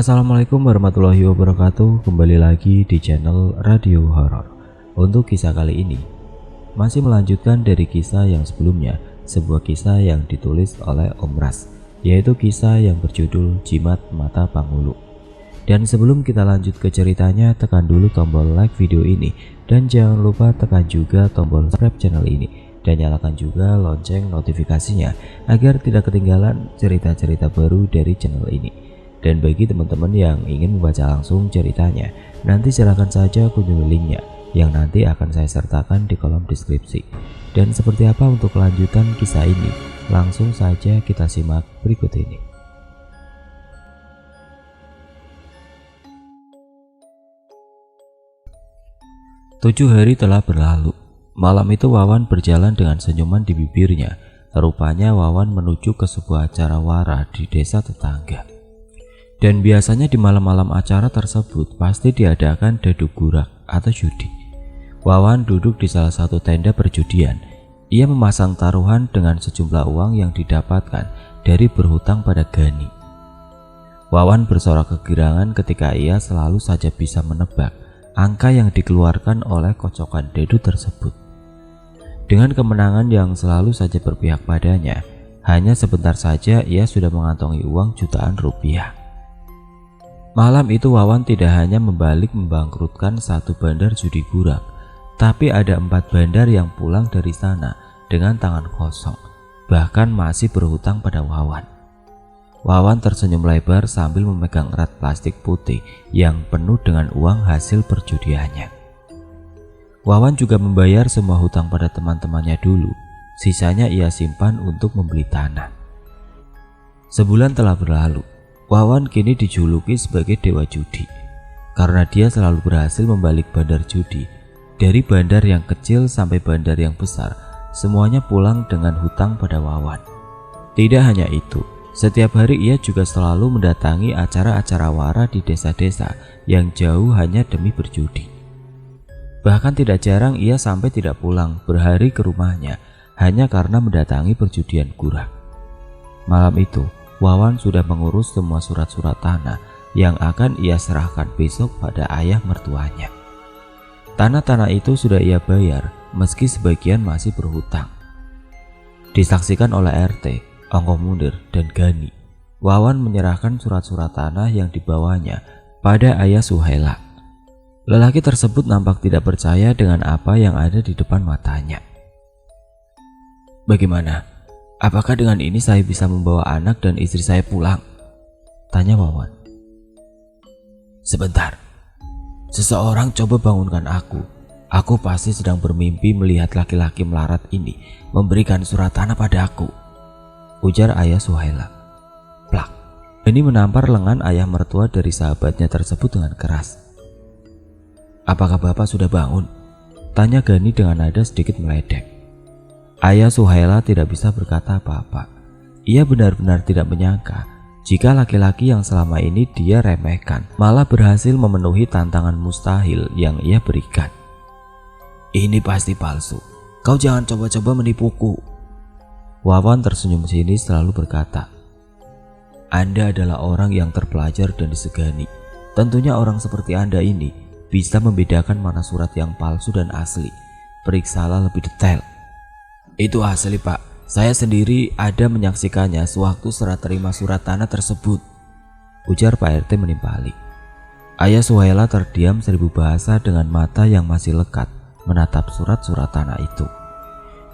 Assalamualaikum warahmatullahi wabarakatuh. Kembali lagi di channel Radio Horor. Untuk kisah kali ini masih melanjutkan dari kisah yang sebelumnya, sebuah kisah yang ditulis oleh Om Ras, yaitu kisah yang berjudul Jimat Mata Panghulu. Dan sebelum kita lanjut ke ceritanya, tekan dulu tombol like video ini dan jangan lupa tekan juga tombol subscribe channel ini dan nyalakan juga lonceng notifikasinya agar tidak ketinggalan cerita-cerita baru dari channel ini. Dan bagi teman-teman yang ingin membaca langsung ceritanya, nanti silahkan saja kunjungi linknya yang nanti akan saya sertakan di kolom deskripsi. Dan seperti apa untuk kelanjutan kisah ini, langsung saja kita simak berikut ini. Tujuh hari telah berlalu. Malam itu Wawan berjalan dengan senyuman di bibirnya. Rupanya Wawan menuju ke sebuah acara wara di desa tetangga. Dan biasanya di malam-malam acara tersebut pasti diadakan dadu gurak atau judi. Wawan duduk di salah satu tenda perjudian. Ia memasang taruhan dengan sejumlah uang yang didapatkan dari berhutang pada Gani. Wawan bersorak kegirangan ketika ia selalu saja bisa menebak angka yang dikeluarkan oleh kocokan dadu tersebut. Dengan kemenangan yang selalu saja berpihak padanya, hanya sebentar saja ia sudah mengantongi uang jutaan rupiah. Malam itu Wawan tidak hanya membangkrutkan satu bandar judi gurak, tapi ada 4 bandar yang pulang dari sana dengan tangan kosong, bahkan masih berhutang pada Wawan. Wawan tersenyum lebar sambil memegang erat plastik putih yang penuh dengan uang hasil perjudiannya. Wawan juga membayar semua hutang pada teman-temannya dulu, sisanya ia simpan untuk membeli tanah. Sebulan telah berlalu. Wawan kini dijuluki sebagai dewa judi karena dia selalu berhasil membalik bandar judi. Dari bandar yang kecil sampai bandar yang besar, semuanya pulang dengan hutang pada Wawan. Tidak hanya itu, setiap hari ia juga selalu mendatangi acara-acara wara di desa-desa yang jauh hanya demi berjudi. Bahkan tidak jarang ia sampai tidak pulang berhari ke rumahnya hanya karena mendatangi perjudian gurak. Malam itu Wawan sudah mengurus semua surat-surat tanah yang akan ia serahkan besok pada ayah mertuanya. Tanah-tanah itu sudah ia bayar meski sebagian masih berhutang. Disaksikan oleh RT, Ongkoh Munir, dan Gani, Wawan menyerahkan surat-surat tanah yang dibawanya pada ayah Suhaila. Lelaki tersebut nampak tidak percaya dengan apa yang ada di depan matanya. "Bagaimana? Apakah dengan ini saya bisa membawa anak dan istri saya pulang?" tanya Wawan. "Sebentar, seseorang coba bangunkan aku. Aku pasti sedang bermimpi melihat laki-laki melarat ini memberikan surat tanah pada aku," ujar ayah Suhaila. Plak. Ini menampar lengan ayah mertua dari sahabatnya tersebut dengan keras. "Apakah bapak sudah bangun?" tanya Gani dengan nada sedikit meledek. Ayah Suhaila tidak bisa berkata apa-apa. Ia benar-benar tidak menyangka jika laki-laki yang selama ini dia remehkan malah berhasil memenuhi tantangan mustahil yang ia berikan. "Ini pasti palsu. Kau jangan coba-coba menipuku." Wawan tersenyum sinis selalu berkata, "Anda adalah orang yang terpelajar dan disegani. Tentunya orang seperti Anda ini bisa membedakan mana surat yang palsu dan asli. Periksalah lebih detail." "Itu asli, Pak. Saya sendiri ada menyaksikannya sewaktu serah terima surat tanah tersebut," ujar Pak RT menimpali. Ayah Suhaila terdiam 1000 bahasa dengan mata yang masih lekat menatap surat-surat tanah itu.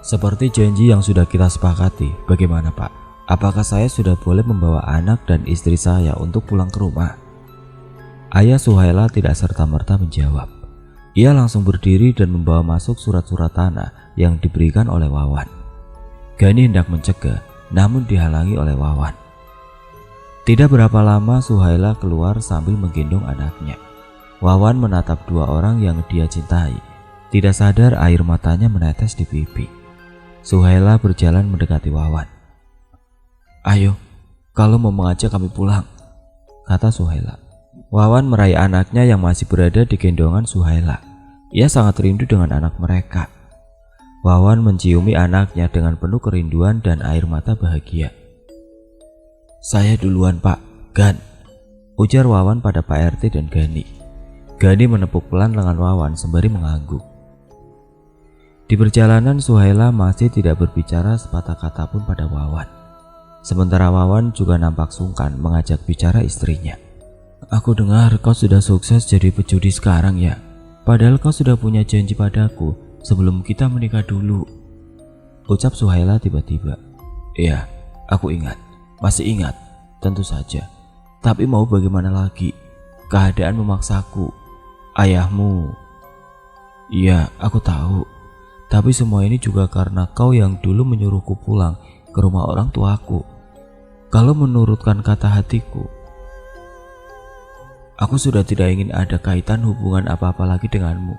"Seperti janji yang sudah kita sepakati, bagaimana Pak? Apakah saya sudah boleh membawa anak dan istri saya untuk pulang ke rumah?" Ayah Suhaila tidak serta-merta menjawab. Ia langsung berdiri dan membawa masuk surat-surat tanah yang diberikan oleh Wawan. Gani hendak mencegah, namun dihalangi oleh Wawan. Tidak berapa lama Suhaila keluar sambil menggendong anaknya. Wawan menatap 2 orang yang dia cintai. Tidak sadar air matanya menetes di pipi. Suhaila berjalan mendekati Wawan. "Ayo, kalau mau mengajak kami pulang," kata Suhaila. Wawan meraih anaknya yang masih berada di gendongan Suhaila. Ia sangat rindu dengan anak mereka. Wawan menciumi anaknya dengan penuh kerinduan dan air mata bahagia. "Saya duluan, Pak. Gan," ujar Wawan pada Pak RT dan Gani. Gani menepuk pelan lengan Wawan sembari mengangguk. Di perjalanan Suhaila masih tidak berbicara sepatah kata pun pada Wawan. Sementara Wawan juga nampak sungkan mengajak bicara istrinya. Aku dengar kau sudah sukses jadi pejudi sekarang ya. Padahal kau sudah punya janji padaku sebelum kita menikah dulu, ucap Suhaila tiba-tiba. Iya, aku ingat. Masih ingat, tentu saja. Tapi mau bagaimana lagi? Keadaan memaksaku. Ayahmu. Iya, aku tahu. Tapi semua ini juga karena kau yang dulu menyuruhku pulang ke rumah orang tuaku. Kalau menurutkan kata hatiku, aku sudah tidak ingin ada kaitan hubungan apa-apa lagi denganmu.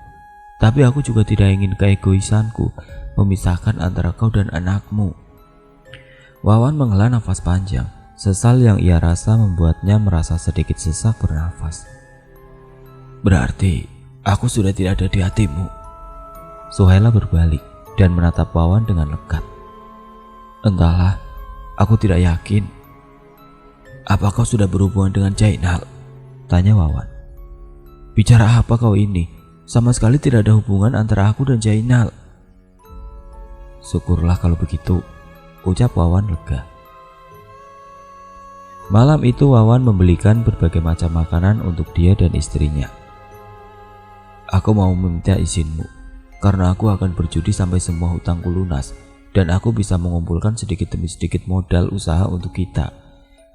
Tapi aku juga tidak ingin keegoisanku memisahkan antara kau dan anakmu. Wawan menghela nafas panjang. Sesal yang ia rasa membuatnya merasa sedikit sesak bernafas. Berarti aku sudah tidak ada di hatimu. Suhaila berbalik dan menatap Wawan dengan lekat. Entahlah, aku tidak yakin. Apa kau sudah berhubungan dengan Jainal? Tanya Wawan. Bicara apa kau ini? Sama sekali tidak ada hubungan antara aku dan Jainal. Syukurlah kalau begitu, ucap Wawan lega. Malam itu Wawan membelikan berbagai macam makanan untuk dia dan istrinya. Aku mau meminta izinmu, karena aku akan berjudi sampai semua hutangku lunas dan aku bisa mengumpulkan sedikit demi sedikit modal usaha untuk kita.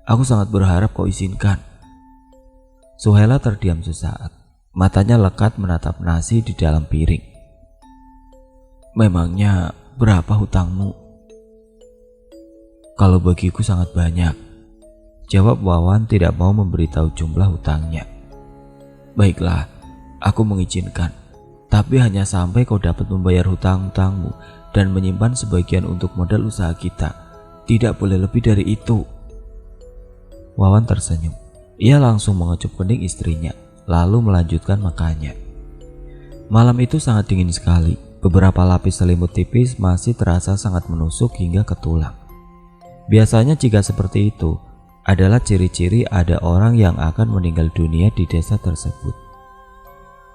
Aku sangat berharap kau izinkan. Suhaila terdiam sesaat, matanya lekat menatap nasi di dalam piring. Memangnya berapa hutangmu? Kalau bagiku sangat banyak, jawab Wawan tidak mau memberitahu jumlah hutangnya. Baiklah, aku mengizinkan, tapi hanya sampai kau dapat membayar hutang-hutangmu dan menyimpan sebagian untuk modal usaha kita. Tidak boleh lebih dari itu. Wawan tersenyum. Ia langsung mengecup kening istrinya, lalu melanjutkan makannya. Malam itu sangat dingin sekali. Beberapa lapis selimut tipis masih terasa sangat menusuk hingga ke tulang. Biasanya jika seperti itu adalah ciri-ciri ada orang yang akan meninggal dunia di desa tersebut.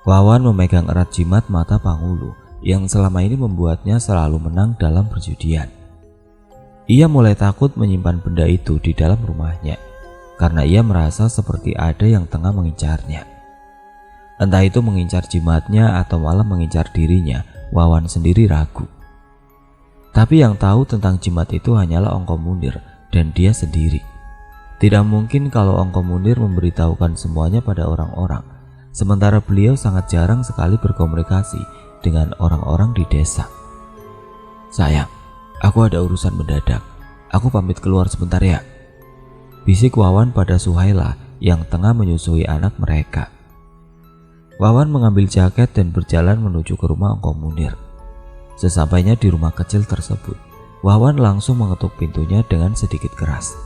Wawan memegang erat jimat mata Pangulu yang selama ini membuatnya selalu menang dalam perjudian. Ia mulai takut menyimpan benda itu di dalam rumahnya karena ia merasa seperti ada yang tengah mengincarnya. Entah itu mengincar jimatnya atau malah mengincar dirinya, Wawan sendiri ragu. Tapi yang tahu tentang jimat itu hanyalah Ongko Munir dan dia sendiri. Tidak mungkin kalau Ongko Munir memberitahukan semuanya pada orang-orang, sementara beliau sangat jarang sekali berkomunikasi dengan orang-orang di desa. Sayang, aku ada urusan mendadak. Aku pamit keluar sebentar ya, bisik Wawan pada Suhaila yang tengah menyusui anak mereka. Wawan mengambil jaket dan berjalan menuju ke rumah Ongko Munir. Sesampainya di rumah kecil tersebut, Wawan langsung mengetuk pintunya dengan sedikit keras.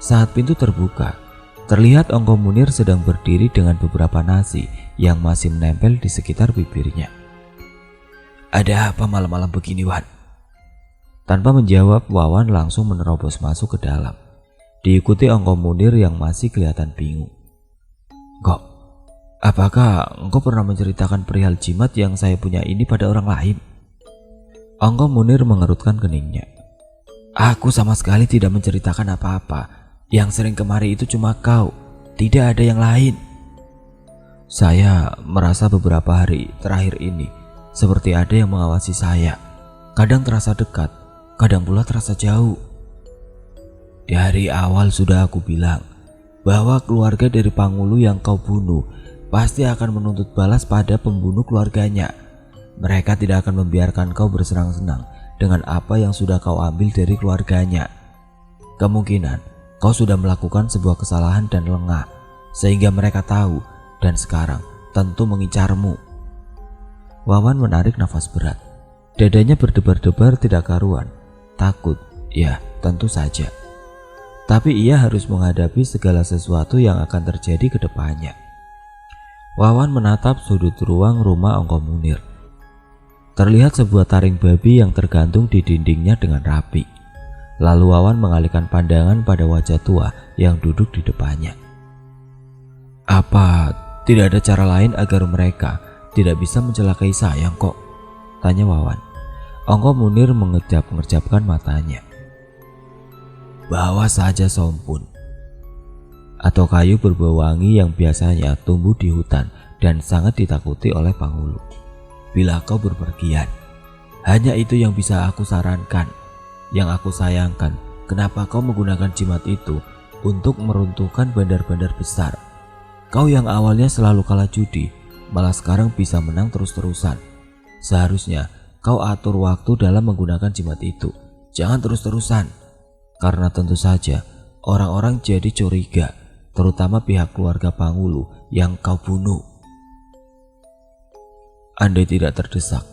Saat pintu terbuka, terlihat Ongko Munir sedang berdiri dengan beberapa nasi yang masih menempel di sekitar bibirnya. Ada apa malam-malam begini, Wan? Tanpa menjawab, Wawan langsung menerobos masuk ke dalam, diikuti Ongko Munir yang masih kelihatan bingung. Kok, apakah engkau pernah menceritakan perihal jimat yang saya punya ini pada orang lain? Ongko Munir mengerutkan keningnya. Aku sama sekali tidak menceritakan apa-apa. Yang sering kemari itu cuma kau, tidak ada yang lain. Saya merasa beberapa hari terakhir ini seperti ada yang mengawasi saya. Kadang terasa dekat, kadang pula terasa jauh. Dari awal sudah aku bilang bahwa keluarga dari Pangulu yang kau bunuh pasti akan menuntut balas pada pembunuh keluarganya. Mereka tidak akan membiarkan kau bersenang-senang dengan apa yang sudah kau ambil dari keluarganya. Kemungkinan kau sudah melakukan sebuah kesalahan dan lengah, sehingga mereka tahu dan sekarang tentu mengincarmu. Wawan menarik nafas berat. Dadanya berdebar-debar tidak karuan. Takut, ya tentu saja. Tapi ia harus menghadapi segala sesuatu yang akan terjadi ke depannya. Wawan menatap sudut ruang rumah Ongko Munir. Terlihat sebuah taring babi yang tergantung di dindingnya dengan rapi. Lalu Wawan mengalihkan pandangan pada wajah tua yang duduk di depannya. Apa tidak ada cara lain agar mereka tidak bisa mencelakai saya kok? Tanya Wawan. Ongko Munir mengerjap-ngerjapkan matanya. Bawa saja sompun atau kayu berbau wangi yang biasanya tumbuh di hutan dan sangat ditakuti oleh penghulu. Bila kau berpergian, hanya itu yang bisa aku sarankan. Yang aku sayangkan, kenapa kau menggunakan jimat itu untuk meruntuhkan bandar-bandar besar? Kau yang awalnya selalu kalah judi, malah sekarang bisa menang terus-terusan. Seharusnya kau atur waktu dalam menggunakan jimat itu. Jangan terus-terusan, karena tentu saja orang-orang jadi curiga, terutama pihak keluarga penghulu yang kau bunuh. Andai tidak terdesak,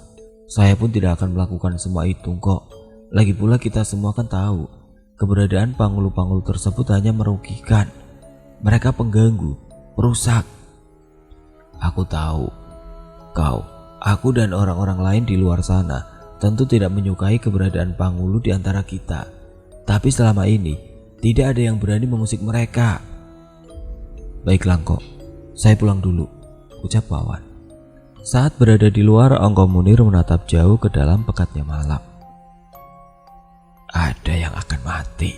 saya pun tidak akan melakukan semua itu kok. Lagi pula kita semua kan tahu, keberadaan penghulu-penghulu tersebut hanya merugikan. Mereka pengganggu, perusak. Aku tahu, kau, aku dan orang-orang lain di luar sana tentu tidak menyukai keberadaan penghulu di antara kita. Tapi selama ini, tidak ada yang berani mengusik mereka. Baiklah kok, saya pulang dulu, ucap Wawan. Saat berada di luar, Ongko Munir menatap jauh ke dalam pekatnya malam. Ada yang akan mati,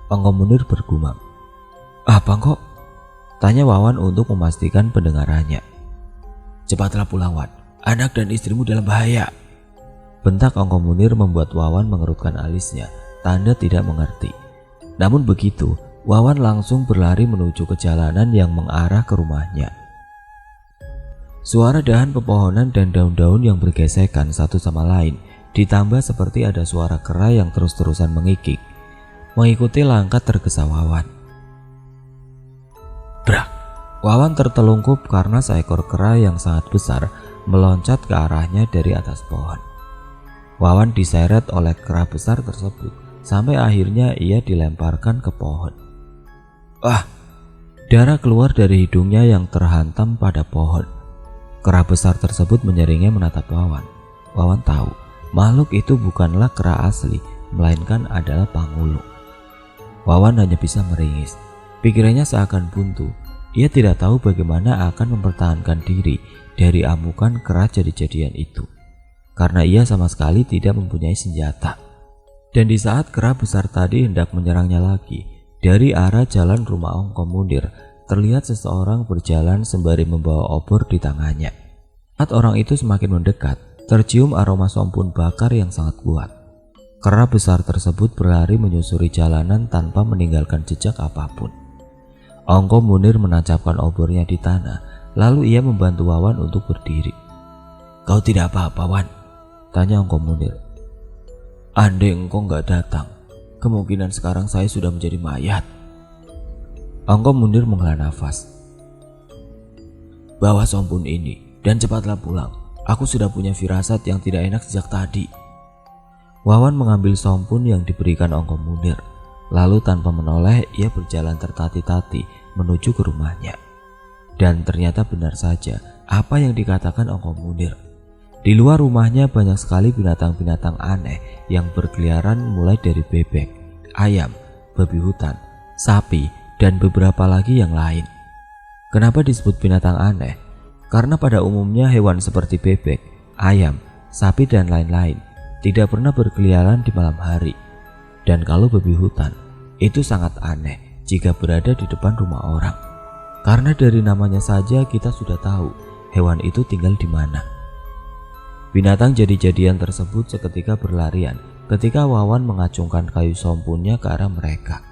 Ongko Munir bergumam. Apa kok? Tanya Wawan untuk memastikan pendengarannya. Cepatlah pulang Wan, anak dan istrimu dalam bahaya. Bentak Ongko Munir membuat Wawan mengerutkan alisnya, tanda tidak mengerti. Namun begitu, Wawan langsung berlari menuju ke jalanan yang mengarah ke rumahnya. Suara dahan pepohonan dan daun-daun yang bergesekan satu sama lain, ditambah seperti ada suara kera yang terus-terusan mengikik, mengikuti langkah tergesa Wawan. Brak! Wawan tertelungkup karena seekor kera yang sangat besar meloncat ke arahnya dari atas pohon. Wawan diseret oleh kera besar tersebut sampai akhirnya ia dilemparkan ke pohon. Wah! Darah keluar dari hidungnya yang terhantam pada pohon. Kera besar tersebut menyeringnya menatap Wawan. Wawan tahu makhluk itu bukanlah kera asli, melainkan adalah penghulu. Wawan hanya bisa meringis. Pikirannya seakan buntu. Ia tidak tahu bagaimana akan mempertahankan diri dari amukan kera jadi-jadian itu, karena ia sama sekali tidak mempunyai senjata. Dan di saat kera besar tadi hendak menyerangnya lagi, dari arah jalan rumah Ongko Munir terlihat seseorang berjalan sembari membawa obor di tangannya. Saat orang itu semakin mendekat, tercium aroma sompun bakar yang sangat kuat. Kera besar tersebut berlari menyusuri jalanan tanpa meninggalkan jejak apapun. Ongko Munir menancapkan obornya di tanah, lalu ia membantu Wawan untuk berdiri. Kau tidak apa-apa Wan? Tanya Ongko Munir. Andai engkau nggak datang, kemungkinan sekarang saya sudah menjadi mayat. Ongko Munir menghela nafas. Bawa sompun ini dan cepatlah pulang. Aku sudah punya firasat yang tidak enak sejak tadi. Wawan mengambil sompun yang diberikan Ongko Munir. Lalu tanpa menoleh ia berjalan tertati-tati menuju ke rumahnya. Dan ternyata benar saja apa yang dikatakan Ongko Munir. Di luar rumahnya banyak sekali binatang-binatang aneh yang berkeliaran, mulai dari bebek, ayam, babi hutan, sapi, dan beberapa lagi yang lain. Kenapa disebut binatang aneh? Karena pada umumnya hewan seperti bebek, ayam, sapi, dan lain-lain tidak pernah berkeliaran di malam hari. Dan kalau babi hutan, itu sangat aneh jika berada di depan rumah orang. Karena dari namanya saja kita sudah tahu hewan itu tinggal di mana. Binatang jadi-jadian tersebut seketika berlarian ketika Wawan mengacungkan kayu sompunnya ke arah mereka.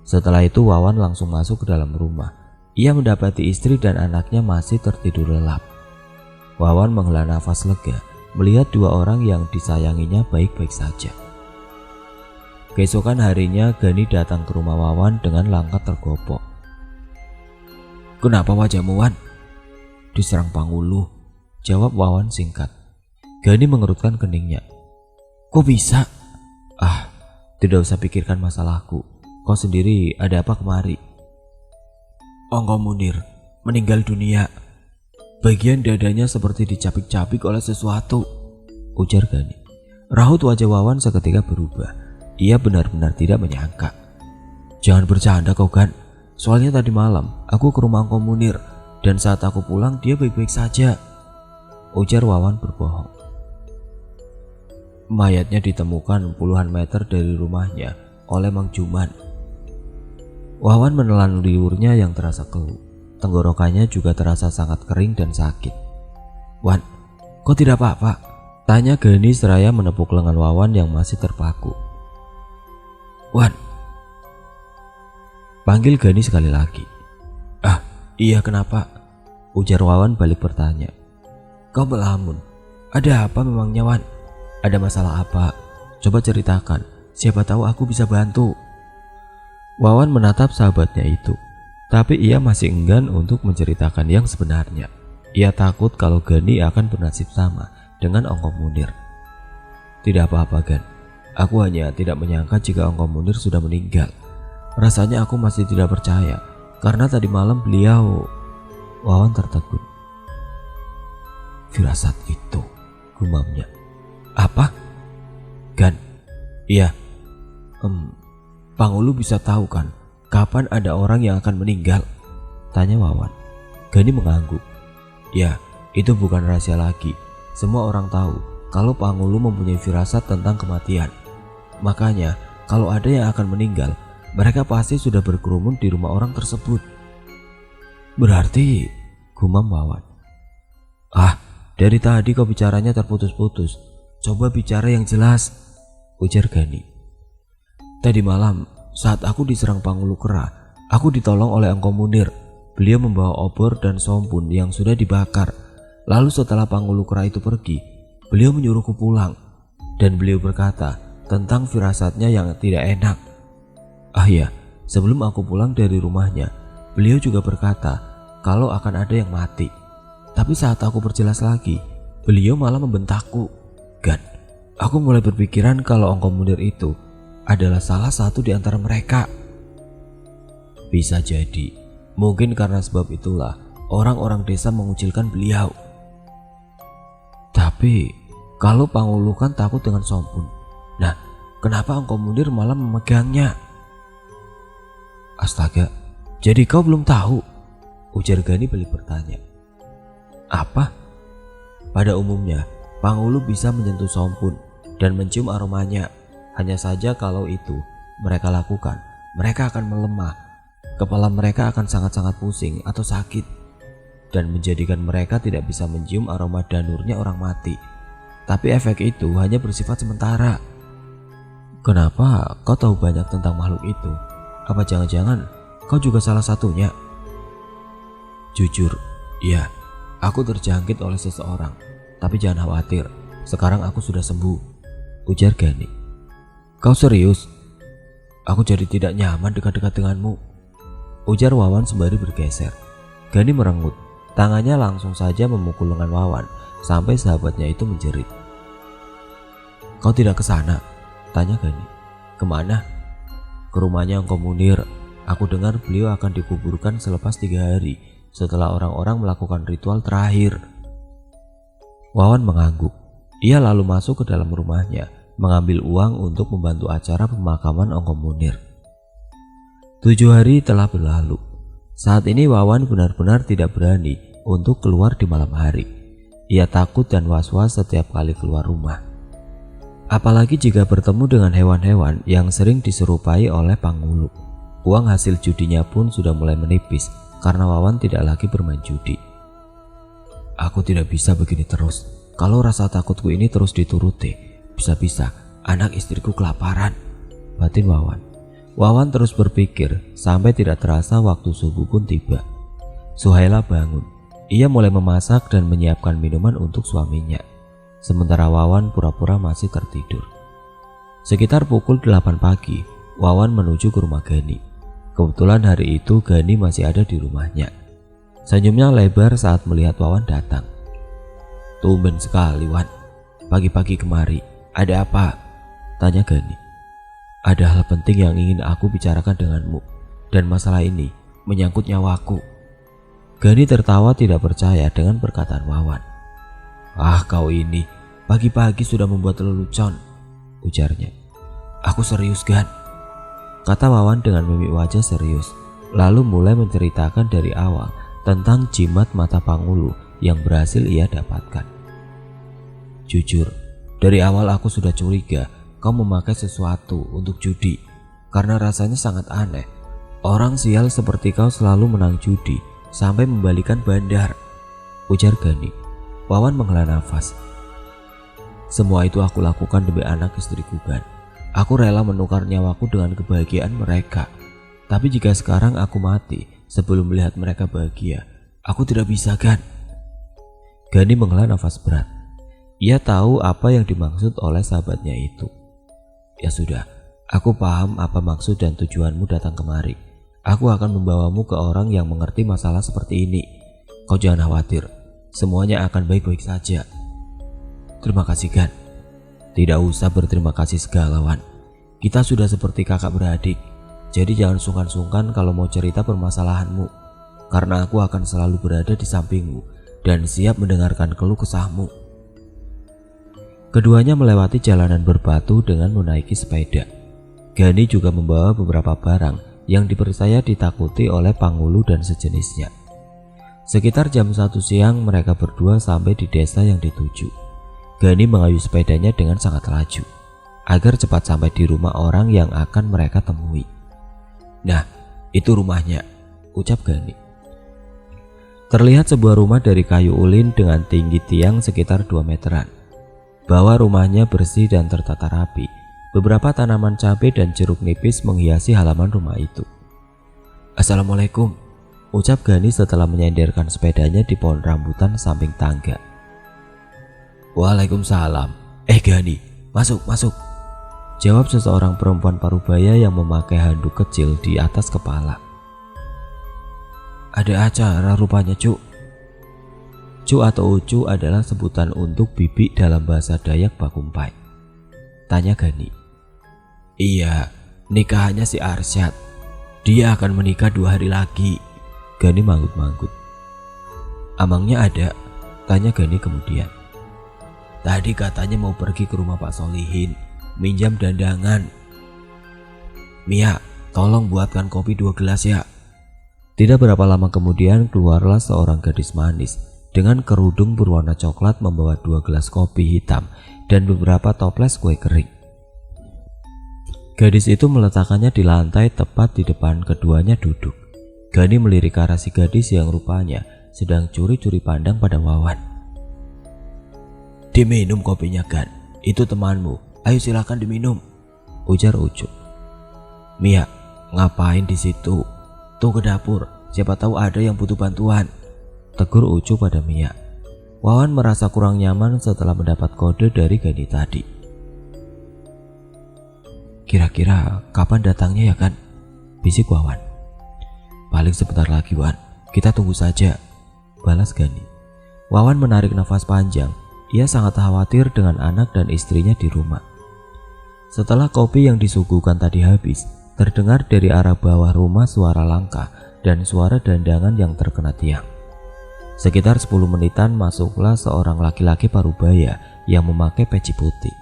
Setelah itu Wawan langsung masuk ke dalam rumah. Ia mendapati istri dan anaknya masih tertidur lelap. Wawan menghela nafas lega melihat dua orang yang disayanginya baik-baik saja. Keesokan harinya Gani datang ke rumah Wawan dengan langkah tergopok. Kenapa wajahmu Wan? Diserang penghulu, jawab Wawan singkat. Gani mengerutkan keningnya. Kok bisa? Tidak usah pikirkan masalahku. Kau sendiri ada apa kemari? Ongko Munir meninggal dunia. Bagian dadanya seperti dicapik-capik oleh sesuatu, ujar Gani. Raut wajah Wawan seketika berubah. Ia benar-benar tidak menyangka. Jangan bercanda kau Gan. Soalnya tadi malam aku ke rumah Engkom Munir dan saat aku pulang dia baik-baik saja, ujar Wawan berbohong. Mayatnya ditemukan puluhan meter dari rumahnya oleh Mang Juman. Wawan menelan liurnya yang terasa keluh. Tenggorokannya juga terasa sangat kering dan sakit. Wan, kau tidak apa-apa? Tanya Gani seraya menepuk lengan Wawan yang masih terpaku. Wan, panggil Gani sekali lagi. Ah, iya kenapa? Ujar Wawan balik bertanya. Kau melamun. Ada apa memangnya Wan? Ada masalah apa? Coba ceritakan, siapa tahu aku bisa bantu. Wawan menatap sahabatnya itu, tapi ia masih enggan untuk menceritakan yang sebenarnya. Ia takut kalau Gani akan bernasib sama dengan Engkom Munir. Tidak apa-apa Gan, aku hanya tidak menyangka jika Engkom Munir sudah meninggal. Rasanya aku masih tidak percaya, karena tadi malam beliau... Wawan tertegun. Firasat itu, gumamnya. Apa? Gan, iya. Pangulu bisa tahu kan kapan ada orang yang akan meninggal? Tanya Wawan. Gani mengangguk. Ya, itu bukan rahasia lagi. Semua orang tahu kalau Pangulu mempunyai firasat tentang kematian. Makanya kalau ada yang akan meninggal, mereka pasti sudah berkerumun di rumah orang tersebut. Berarti, gumam Wawan. Ah, dari tadi kau bicaranya terputus-putus. Coba bicara yang jelas, ujar Gani. Tadi malam saat aku diserang Pangulu Kera, aku ditolong oleh Engkom Munir. Beliau membawa obor dan sompun yang sudah dibakar. Lalu setelah Pangulu Kera itu pergi, beliau menyuruhku pulang. Dan beliau berkata tentang firasatnya yang tidak enak. Ah ya, sebelum aku pulang dari rumahnya, beliau juga berkata kalau akan ada yang mati. Tapi saat aku perjelas lagi, beliau malah membentakku. Gan, aku mulai berpikiran kalau Engkom Munir itu adalah salah satu di antara mereka. Bisa jadi, mungkin karena sebab itulah orang-orang desa mengucilkan beliau. Tapi kalau Pangulu kan takut dengan sompun. Nah, kenapa Engkom Munir malah memegangnya? Astaga, jadi kau belum tahu? Ujar Gani balik bertanya. Apa? Pada umumnya, Pangulu bisa menyentuh sompun dan mencium aromanya. Hanya saja kalau itu mereka lakukan, mereka akan melemah. Kepala mereka akan sangat-sangat pusing atau sakit dan menjadikan mereka tidak bisa mencium aroma danurnya orang mati. Tapi efek itu hanya bersifat sementara. Kenapa kau tahu banyak tentang makhluk itu? Apa jangan-jangan kau juga salah satunya? Jujur, iya, aku terjangkit oleh seseorang. Tapi jangan khawatir, sekarang aku sudah sembuh, ujar Gani. Kau serius? Aku jadi tidak nyaman dekat-dekat denganmu, ujar Wawan sembari bergeser. Gani merenggut, tangannya langsung saja memukul lengan Wawan sampai sahabatnya itu menjerit. Kau tidak ke sana? Tanya Gani. Kemana? Ke rumahnya Engkom Munir. Aku dengar beliau akan dikuburkan selepas 3 hari setelah orang-orang melakukan ritual terakhir. Wawan mengangguk. Ia lalu masuk ke dalam rumahnya, mengambil uang untuk membantu acara pemakaman Engkom Munir. 7 hari telah berlalu. Saat ini Wawan benar-benar tidak berani untuk keluar di malam hari. Ia takut dan was-was setiap kali keluar rumah. Apalagi jika bertemu dengan hewan-hewan yang sering diserupai oleh Pangulu. Uang hasil judinya pun sudah mulai menipis karena Wawan tidak lagi bermain judi. Aku tidak bisa begini terus. Kalau rasa takutku ini terus dituruti, bisa-bisa anak istriku kelaparan, batin Wawan. Wawan terus berpikir sampai tidak terasa waktu subuh pun tiba. Suhaila bangun. Ia mulai memasak dan menyiapkan minuman untuk suaminya. Sementara Wawan pura-pura masih tertidur. Sekitar pukul 8 pagi, Wawan menuju ke rumah Gani. Kebetulan hari itu Gani masih ada di rumahnya. Senyumnya lebar saat melihat Wawan datang. Tumben sekali Wan, pagi-pagi kemari, ada apa? Tanya Gani. Ada hal penting yang ingin aku bicarakan denganmu, dan masalah ini menyangkut nyawaku. Gani tertawa tidak percaya dengan perkataan Wawan. Ah, kau ini pagi-pagi sudah membuat lelucon, ujarnya. Aku serius Gan, kata Wawan dengan mimik wajah serius. lalu mulai menceritakan dari awal tentang jimat mata Pangulu yang berhasil ia dapatkan. Jujur, dari awal aku sudah curiga kau memakai sesuatu untuk judi, karena rasanya sangat aneh. Orang sial seperti kau selalu menang judi sampai membalikan bandar, ujar Gani. Wawan menghela nafas. Semua itu aku lakukan demi anak istriku, Gan. Aku rela menukar nyawaku dengan kebahagiaan mereka. Tapi jika sekarang aku mati sebelum melihat mereka bahagia, aku tidak bisa, Gan. Gani menghela nafas berat. Ia tahu apa yang dimaksud oleh sahabatnya itu. Ya sudah, aku paham apa maksud dan tujuanmu datang kemari. Aku akan membawamu ke orang yang mengerti masalah seperti ini. Kau jangan khawatir, semuanya akan baik-baik saja. Terima kasih, Gan. Tidak usah berterima kasih segala, Wan. Kita sudah seperti kakak beradik. Jadi jangan sungkan-sungkan kalau mau cerita permasalahanmu, karena aku akan selalu berada di sampingmu dan siap mendengarkan keluh kesahmu. Keduanya melewati jalanan berbatu dengan menaiki sepeda. Gani juga membawa beberapa barang yang dipercaya ditakuti oleh Pangulu dan sejenisnya. Sekitar jam 1 siang mereka berdua sampai di desa yang dituju. Gani mengayuh sepedanya dengan sangat laju agar cepat sampai di rumah orang yang akan mereka temui. Nah, itu rumahnya, ucap Gani. Terlihat sebuah rumah dari kayu ulin dengan tinggi tiang sekitar 2 meteran. Bawah rumahnya bersih dan tertata rapi. Beberapa tanaman cabai dan jeruk nipis menghiasi halaman rumah itu. Assalamualaikum, ucap Gani setelah menyenderkan sepedanya di pohon rambutan samping tangga. Waalaikumsalam. Gani, masuk, jawab seseorang perempuan parubaya yang memakai handuk kecil di atas kepala. Ada acara rupanya, Cuk. Cuk atau Ucu adalah sebutan untuk bibi dalam bahasa Dayak Bakumpai, tanya Gani. Iya, nikahannya si Arsyad. Dia akan menikah 2 hari lagi. Gani manggut-manggut. Amangnya ada? Tanya Gani kemudian. Tadi katanya mau pergi ke rumah Pak Solihin, minjam dandangan. Mia, tolong buatkan kopi 2 gelas ya. Tidak berapa lama kemudian keluarlah seorang gadis manis dengan kerudung berwarna coklat membawa 2 gelas kopi hitam dan beberapa toples kue kering. Gadis itu meletakkannya di lantai tepat di depan keduanya duduk. Gani melirik ke arah si gadis yang rupanya sedang curi-curi pandang pada Wawan. Diminum kopinya, Gan. Itu temanmu. Ayo silakan diminum, ujar Ucu. Mia, ngapain di situ? Tuh ke dapur. Siapa tahu ada yang butuh bantuan, tegur Ucu pada Mia. Wawan merasa kurang nyaman setelah mendapat kode dari Gani tadi. Kira-kira kapan datangnya ya, Kan? Bisik Wawan. Paling sebentar lagi, Wan. Kita tunggu saja, balas Gani. Wawan menarik nafas panjang. Ia sangat khawatir dengan anak dan istrinya di rumah. Setelah kopi yang disuguhkan tadi habis, terdengar dari arah bawah rumah suara langkah dan suara dandangan yang terkena tiang. Sekitar 10 menitan masuklah seorang laki-laki parubaya yang memakai peci putih.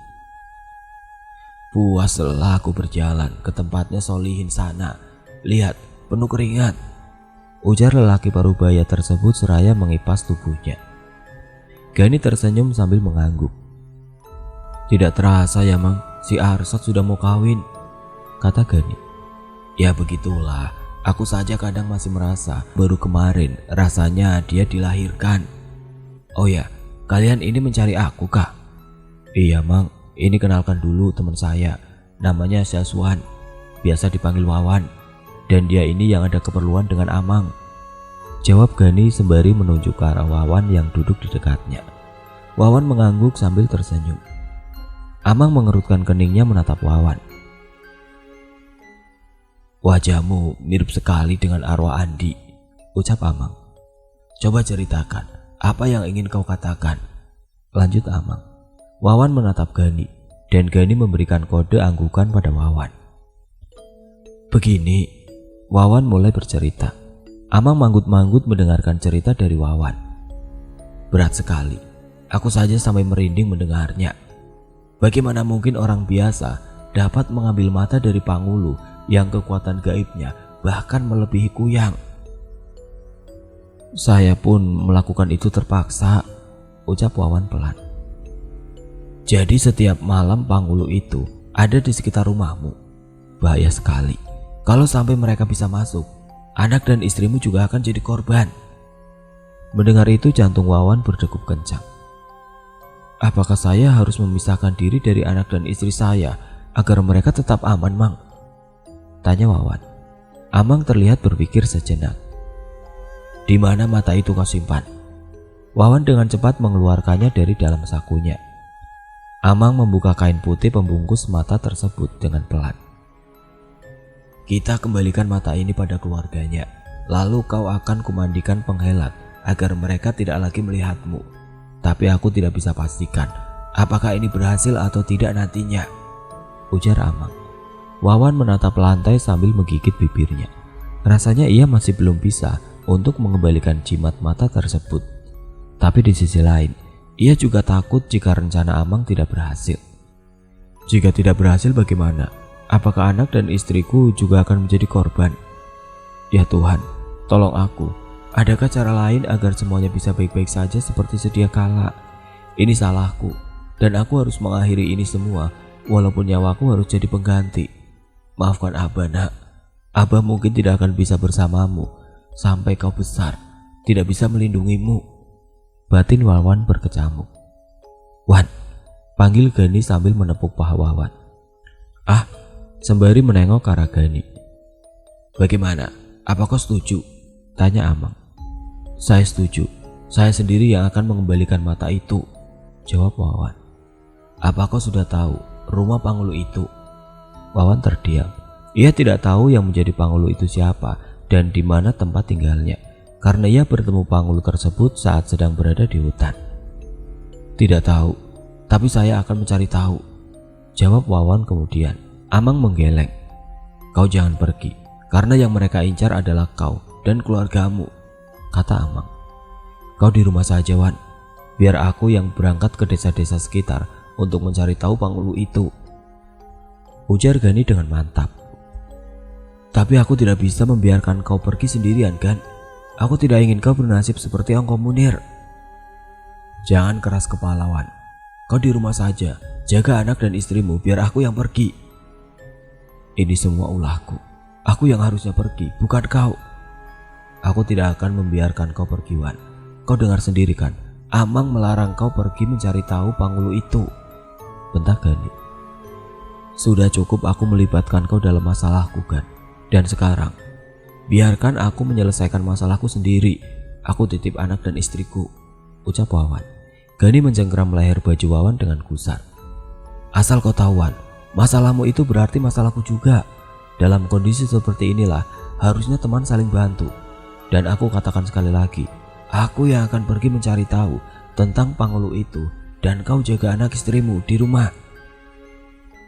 Puaslah aku berjalan ke tempatnya Solihin sana. Lihat, penuh keringat, ujar lelaki parubaya tersebut seraya mengipas tubuhnya. Gani tersenyum sambil mengangguk. Tidak terasa ya, Mang, si Arsyad sudah mau kawin, kata Gani. Ya begitulah, aku saja kadang masih merasa baru kemarin rasanya dia dilahirkan. Oh ya, kalian ini mencari aku kah? Iya, Mang, ini kenalkan dulu teman saya, namanya Syazwan, biasa dipanggil Wawan, dan dia ini yang ada keperluan dengan Amang, jawab Gani sembari menunjuk ke arah Wawan yang duduk di dekatnya. Wawan mengangguk sambil tersenyum. Amang mengerutkan keningnya menatap Wawan. Wajahmu mirip sekali dengan arwah Andi, ucap Amang. Coba ceritakan, apa yang ingin kau katakan? Lanjut Amang. Wawan menatap Gani, dan Gani memberikan kode anggukan pada Wawan. Begini, Wawan mulai bercerita. Amang manggut-manggut mendengarkan cerita dari Wawan. Berat sekali, aku saja sampai merinding mendengarnya. Bagaimana mungkin orang biasa dapat mengambil mata dari Pangulu yang kekuatan gaibnya bahkan melebihi kuyang. Saya pun melakukan itu terpaksa, ucap Wawan pelan. Jadi setiap malam penghulu itu ada di sekitar rumahmu. Bahaya sekali. Kalau sampai mereka bisa masuk, anak dan istrimu juga akan jadi korban. Mendengar itu jantung Wawan berdegup kencang. Apakah saya harus memisahkan diri dari anak dan istri saya agar mereka tetap aman, Mang? Tanya Wawan. Amang terlihat berpikir sejenak. Di mana mata itu kau simpan? Wawan dengan cepat mengeluarkannya dari dalam sakunya. Amang membuka kain putih pembungkus mata tersebut dengan pelan. Kita kembalikan mata ini pada keluarganya. Lalu kau akan kumandikan penghelat agar mereka tidak lagi melihatmu. Tapi aku tidak bisa pastikan apakah ini berhasil atau tidak nantinya, ujar Amang. Wawan menatap lantai sambil menggigit bibirnya. Rasanya ia masih belum bisa untuk mengembalikan jimat mata tersebut. Tapi di sisi lain, ia juga takut jika rencana Amang tidak berhasil. Jika tidak berhasil bagaimana? Apakah anak dan istriku juga akan menjadi korban? Ya Tuhan, tolong aku. Adakah cara lain agar semuanya bisa baik-baik saja seperti sedia kala? Ini salahku, dan aku harus mengakhiri ini semua, walaupun nyawaku harus jadi pengganti. Maafkan Abah, nak. Abah mungkin tidak akan bisa bersamamu sampai kau besar, tidak bisa melindungimu. Batin Wawan berkecamuk. Wan, panggil Gani sambil menepuk paha Wawan. Ah, sembari menengok ke arah Gani. Bagaimana? Apa kau setuju? Tanya Amang. Saya setuju. Saya sendiri yang akan mengembalikan mata itu, jawab Wawan. Apa kau sudah tahu rumah penghulu itu? Wawan terdiam. Ia tidak tahu yang menjadi penghulu itu siapa dan di mana tempat tinggalnya, karena ia bertemu penghulu tersebut saat sedang berada di hutan. Tidak tahu, tapi saya akan mencari tahu, jawab Wawan kemudian. Amang menggeleng. Kau jangan pergi, karena yang mereka incar adalah kau dan keluargamu, kata Amang. Kau di rumah saja, Wan. Biar aku yang berangkat ke desa-desa sekitar untuk mencari tahu penghulu itu, ujar Gani dengan mantap. Tapi aku tidak bisa membiarkan kau pergi sendirian, Gan. Aku tidak ingin kau bernasib seperti Ongko Munir. Jangan keras kepala, Wan. Kau di rumah saja, jaga anak dan istrimu biar aku yang pergi. Ini semua ulahku. Aku yang harusnya pergi, bukan kau. Aku tidak akan membiarkan kau pergi, Wan. Kau dengar sendiri kan, Amang melarang kau pergi mencari tahu penghulu itu, bentak Gani. Sudah cukup aku melibatkan kau dalam masalahku, Gan. Dan sekarang, biarkan aku menyelesaikan masalahku sendiri. Aku titip anak dan istriku, ucap Wawan. Gani mencengkeram leher baju Wawan dengan gusar. Asal kau tahu, Wan, masalahmu itu berarti masalahku juga. Dalam kondisi seperti inilah harusnya teman saling bantu. Dan aku katakan sekali lagi, aku yang akan pergi mencari tahu tentang penghulu itu, dan kau jaga anak istrimu di rumah,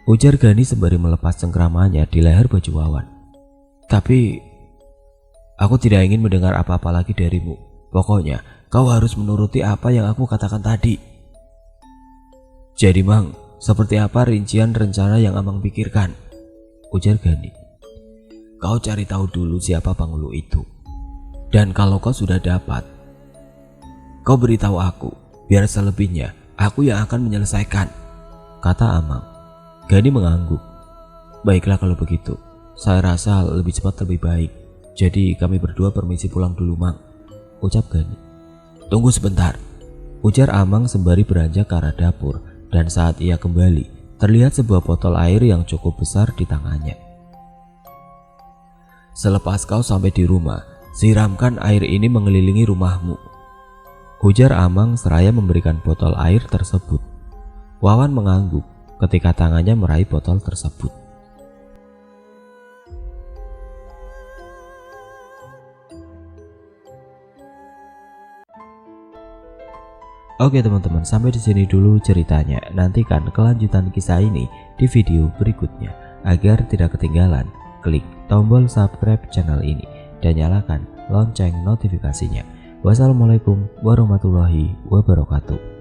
ujar Gani sembari melepas cengkeramannya di leher baju Wawan. Tapi aku tidak ingin mendengar apa-apa lagi darimu. Pokoknya kau harus menuruti apa yang aku katakan tadi. Jadi Mang, seperti apa rincian rencana yang Amang pikirkan? Ujar Gani. Kau cari tahu dulu siapa penghulu itu. Dan kalau kau sudah dapat, kau beritahu aku, biar selebihnya aku yang akan menyelesaikan, kata Amang. Gani mengangguk. Baiklah kalau begitu, saya rasa lebih cepat lebih baik. Jadi kami berdua permisi pulang dulu, Mang, ucap Gani. Tunggu sebentar, ujar Amang sembari beranjak ke arah dapur. Dan saat ia kembali, terlihat sebuah botol air yang cukup besar di tangannya. Selepas kau sampai di rumah, siramkan air ini mengelilingi rumahmu, ujar Amang seraya memberikan botol air tersebut. Wawan mengangguk ketika tangannya meraih botol tersebut. Oke teman-teman, sampai di sini dulu ceritanya. Nantikan kelanjutan kisah ini di video berikutnya. Agar tidak ketinggalan, klik tombol subscribe channel ini dan nyalakan lonceng notifikasinya. Wassalamualaikum warahmatullahi wabarakatuh.